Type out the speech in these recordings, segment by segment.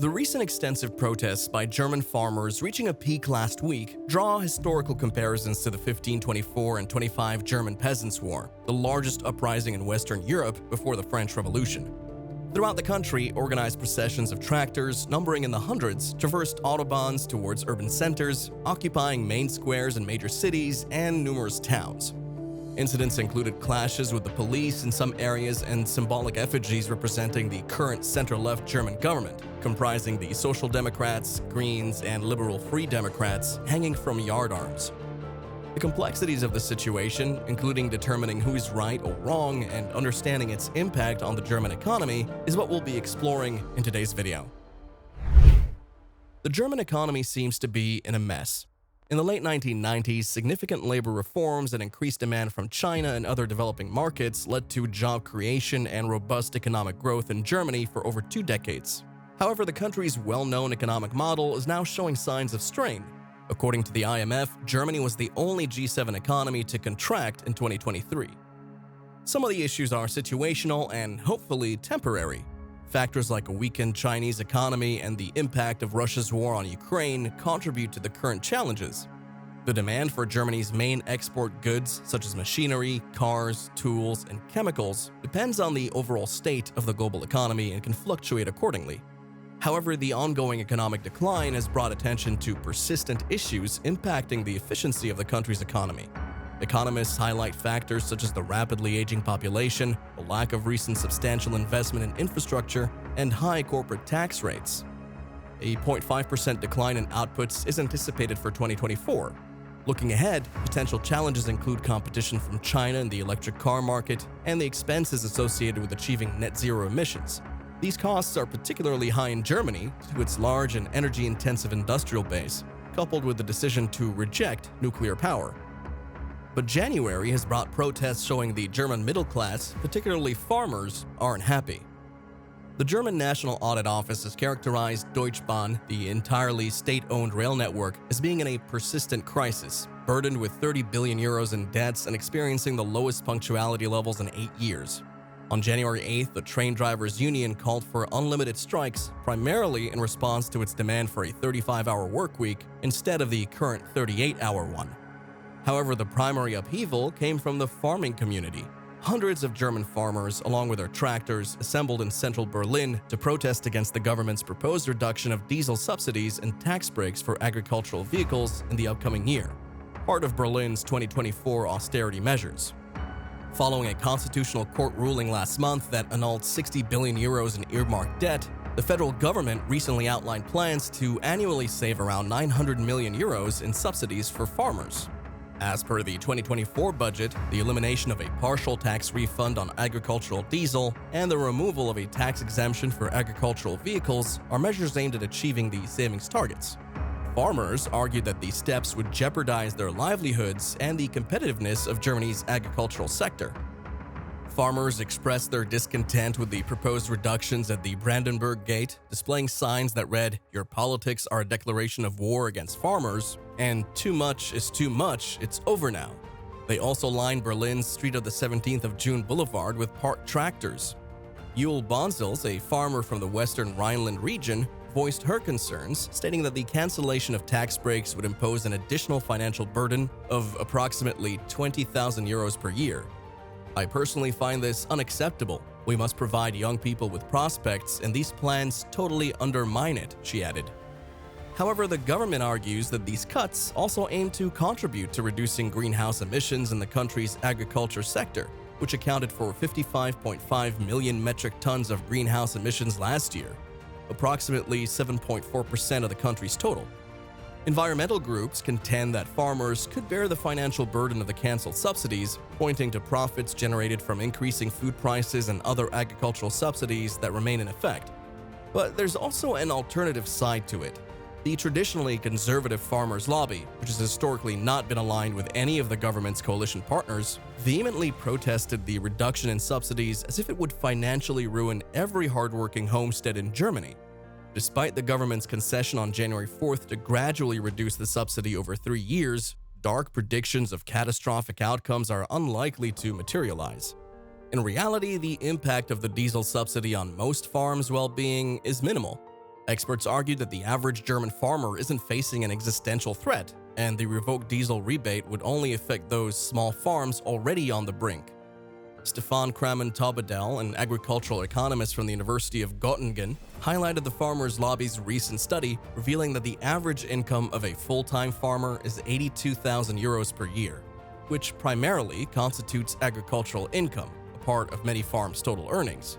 The recent extensive protests by German farmers reaching a peak last week draw historical comparisons to the 1524 and 25 German Peasants' War, the largest uprising in Western Europe before the French Revolution. Throughout the country, organized processions of tractors, numbering in the hundreds, traversed autobahns towards urban centers, occupying main squares in major cities and numerous towns. Incidents included clashes with the police in some areas and symbolic effigies representing the current center-left German government, comprising the Social Democrats, Greens, and Liberal Free Democrats, hanging from yard arms. The complexities of the situation, including determining who is right or wrong and understanding its impact on the German economy, is what we'll be exploring in today's video. The German economy seems to be in a mess. In the late 1990s, significant labor reforms and increased demand from China and other developing markets led to job creation and robust economic growth in Germany for over 2 decades. However, the country's well-known economic model is now showing signs of strain. According to the IMF, Germany was the only G7 economy to contract in 2023. Some of the issues are situational and hopefully temporary. Factors like a weakened Chinese economy and the impact of Russia's war on Ukraine contribute to the current challenges. The demand for Germany's main export goods, such as machinery, cars, tools, and chemicals, depends on the overall state of the global economy and can fluctuate accordingly. However, the ongoing economic decline has brought attention to persistent issues impacting the efficiency of the country's economy. Economists highlight factors such as the rapidly aging population, the lack of recent substantial investment in infrastructure, and high corporate tax rates. A 0.5% decline in outputs is anticipated for 2024. Looking ahead, potential challenges include competition from China in the electric car market and the expenses associated with achieving net zero emissions. These costs are particularly high in Germany due to its large and energy-intensive industrial base, coupled with the decision to reject nuclear power. But January has brought protests showing the German middle class, particularly farmers, aren't happy. The German National Audit Office has characterized Deutsche Bahn, the entirely state-owned rail network, as being in a persistent crisis, burdened with 30 billion euros in debts and experiencing the lowest punctuality levels in 8 years. On January 8th, the train drivers' union called for unlimited strikes, primarily in response to its demand for a 35-hour workweek instead of the current 38-hour one. However, the primary upheaval came from the farming community. Hundreds of German farmers, along with their tractors, assembled in central Berlin to protest against the government's proposed reduction of diesel subsidies and tax breaks for agricultural vehicles in the upcoming year, part of Berlin's 2024 austerity measures. Following a constitutional court ruling last month that annulled 60 billion euros in earmarked debt, the federal government recently outlined plans to annually save around 900 million euros in subsidies for farmers. As per the 2024 budget, the elimination of a partial tax refund on agricultural diesel and the removal of a tax exemption for agricultural vehicles are measures aimed at achieving the savings targets. Farmers argued that these steps would jeopardize their livelihoods and the competitiveness of Germany's agricultural sector. Farmers expressed their discontent with the proposed reductions at the Brandenburg Gate, displaying signs that read, "Your politics are a declaration of war against farmers," and "Too much is too much, it's over now." They also lined Berlin's Street of the 17th of June Boulevard with parked tractors. Yule Bonsels, a farmer from the western Rhineland region, voiced her concerns, stating that the cancellation of tax breaks would impose an additional financial burden of approximately 20,000 euros per year. "I personally find this unacceptable. We must provide young people with prospects, and these plans totally undermine it," she added. However, the government argues that these cuts also aim to contribute to reducing greenhouse emissions in the country's agriculture sector, which accounted for 55.5 million metric tons of greenhouse emissions last year, approximately 7.4% of the country's total. Environmental groups contend that farmers could bear the financial burden of the canceled subsidies, pointing to profits generated from increasing food prices and other agricultural subsidies that remain in effect. But there's also an alternative side to it. The traditionally conservative farmers' lobby, which has historically not been aligned with any of the government's coalition partners, vehemently protested the reduction in subsidies as if it would financially ruin every hardworking homestead in Germany. Despite the government's concession on January 4th to gradually reduce the subsidy over 3 years, dark predictions of catastrophic outcomes are unlikely to materialize. In reality, the impact of the diesel subsidy on most farms' well-being is minimal. Experts argued that the average German farmer isn't facing an existential threat, and the revoked diesel rebate would only affect those small farms already on the brink. Stefan Kramen-Taubadel, an agricultural economist from the University of Göttingen, highlighted the farmers' lobby's recent study, revealing that the average income of a full-time farmer is 82,000 euros per year, which primarily constitutes agricultural income, a part of many farms' total earnings.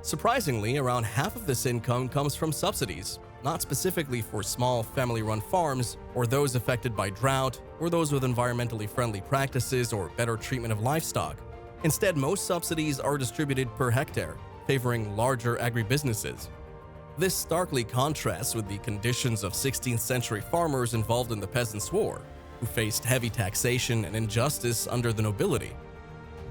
Surprisingly, around half of this income comes from subsidies, not specifically for small family-run farms or those affected by drought or those with environmentally friendly practices or better treatment of livestock. Instead, most subsidies are distributed per hectare, favoring larger agribusinesses. This starkly contrasts with the conditions of 16th century farmers involved in the Peasants' War, who faced heavy taxation and injustice under the nobility.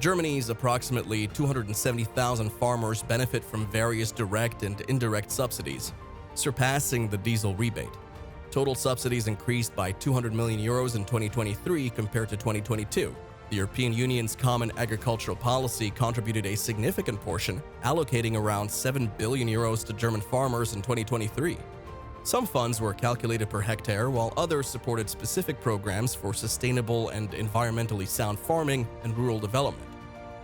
Germany's approximately 270,000 farmers benefit from various direct and indirect subsidies, surpassing the diesel rebate. Total subsidies increased by 200 million euros in 2023 compared to 2022. The European Union's Common Agricultural Policy contributed a significant portion, allocating around 7 billion euros to German farmers in 2023. Some funds were calculated per hectare, while others supported specific programs for sustainable and environmentally sound farming and rural development.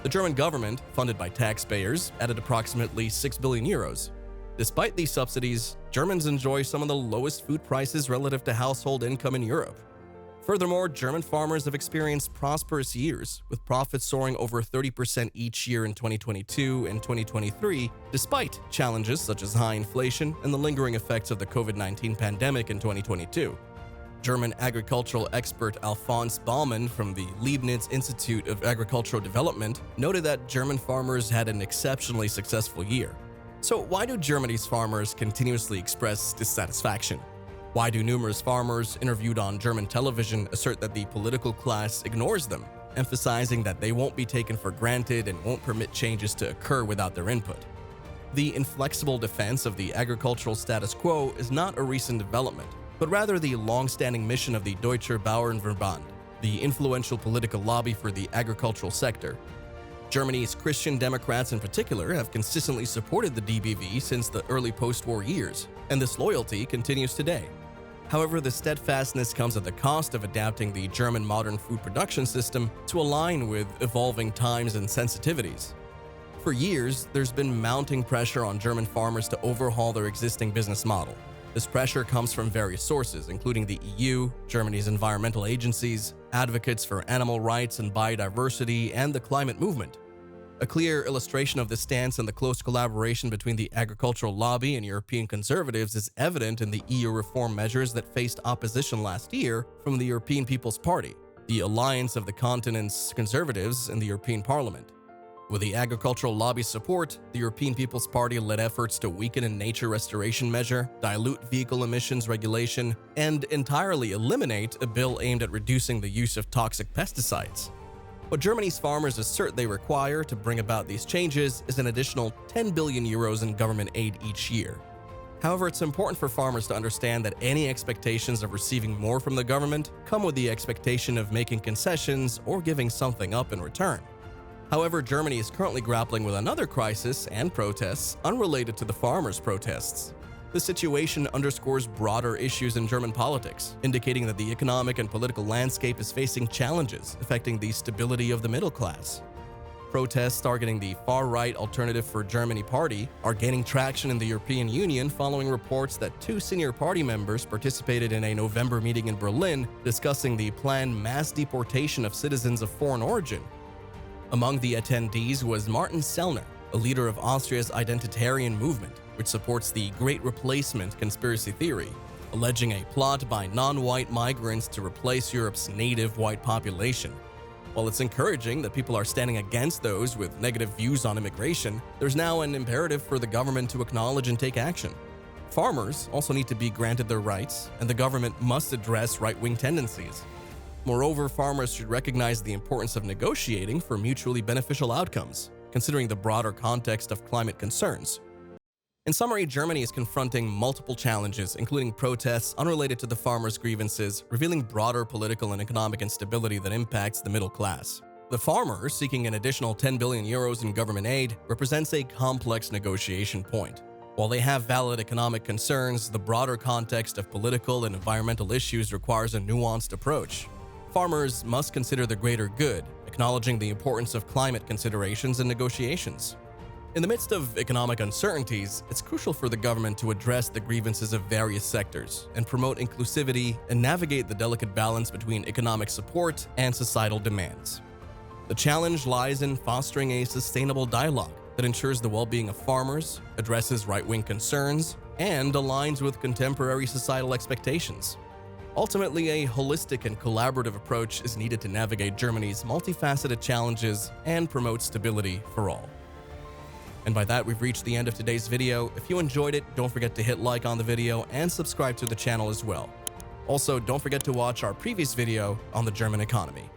The German government, funded by taxpayers, added approximately 6 billion euros. Despite these subsidies, Germans enjoy some of the lowest food prices relative to household income in Europe. Furthermore, German farmers have experienced prosperous years, with profits soaring over 30% each year in 2022 and 2023, despite challenges such as high inflation and the lingering effects of the COVID-19 pandemic in 2022. German agricultural expert Alphonse Baumann from the Leibniz Institute of Agricultural Development noted that German farmers had an exceptionally successful year. So why do Germany's farmers continuously express dissatisfaction? Why do numerous farmers interviewed on German television assert that the political class ignores them, emphasizing that they won't be taken for granted and won't permit changes to occur without their input? The inflexible defense of the agricultural status quo is not a recent development, but rather the long-standing mission of the Deutscher Bauernverband, the influential political lobby for the agricultural sector. Germany's Christian Democrats in particular have consistently supported the DBV since the early post-war years, and this loyalty continues today. However, the steadfastness comes at the cost of adapting the German modern food production system to align with evolving times and sensitivities. For years, there's been mounting pressure on German farmers to overhaul their existing business model. This pressure comes from various sources, including the EU, Germany's environmental agencies, advocates for animal rights and biodiversity, and the climate movement. A clear illustration of this stance and the close collaboration between the agricultural lobby and European conservatives is evident in the EU reform measures that faced opposition last year from the European People's Party, the alliance of the continent's conservatives in the European Parliament. With the agricultural lobby's support, the European People's Party led efforts to weaken a nature restoration measure, dilute vehicle emissions regulation, and entirely eliminate a bill aimed at reducing the use of toxic pesticides. What Germany's farmers assert they require to bring about these changes is an additional 10 billion euros in government aid each year. However, it's important for farmers to understand that any expectations of receiving more from the government come with the expectation of making concessions or giving something up in return. However, Germany is currently grappling with another crisis and protests unrelated to the farmers' protests. The situation underscores broader issues in German politics, indicating that the economic and political landscape is facing challenges affecting the stability of the middle class. Protests targeting the far-right Alternative for Germany party are gaining traction in the European Union following reports that 2 senior party members participated in a November meeting in Berlin discussing the planned mass deportation of citizens of foreign origin. Among the attendees was Martin Sellner, a leader of Austria's identitarian movement, which supports the Great Replacement conspiracy theory, alleging a plot by non-white migrants to replace Europe's native white population. While it's encouraging that people are standing against those with negative views on immigration, there's now an imperative for the government to acknowledge and take action. Farmers also need to be granted their rights, and the government must address right-wing tendencies. Moreover, farmers should recognize the importance of negotiating for mutually beneficial outcomes, considering the broader context of climate concerns. In summary, Germany is confronting multiple challenges, including protests unrelated to the farmers' grievances, revealing broader political and economic instability that impacts the middle class. The farmer, seeking an additional 10 billion euros in government aid, represents a complex negotiation point. While they have valid economic concerns, the broader context of political and environmental issues requires a nuanced approach. Farmers must consider the greater good, acknowledging the importance of climate considerations and negotiations. In the midst of economic uncertainties, it's crucial for the government to address the grievances of various sectors and promote inclusivity and navigate the delicate balance between economic support and societal demands. The challenge lies in fostering a sustainable dialogue that ensures the well-being of farmers, addresses right-wing concerns, and aligns with contemporary societal expectations. Ultimately, a holistic and collaborative approach is needed to navigate Germany's multifaceted challenges and promote stability for all. And by that, we've reached the end of today's video. If you enjoyed it, don't forget to hit like on the video and subscribe to the channel as well. Also, don't forget to watch our previous video on the German economy.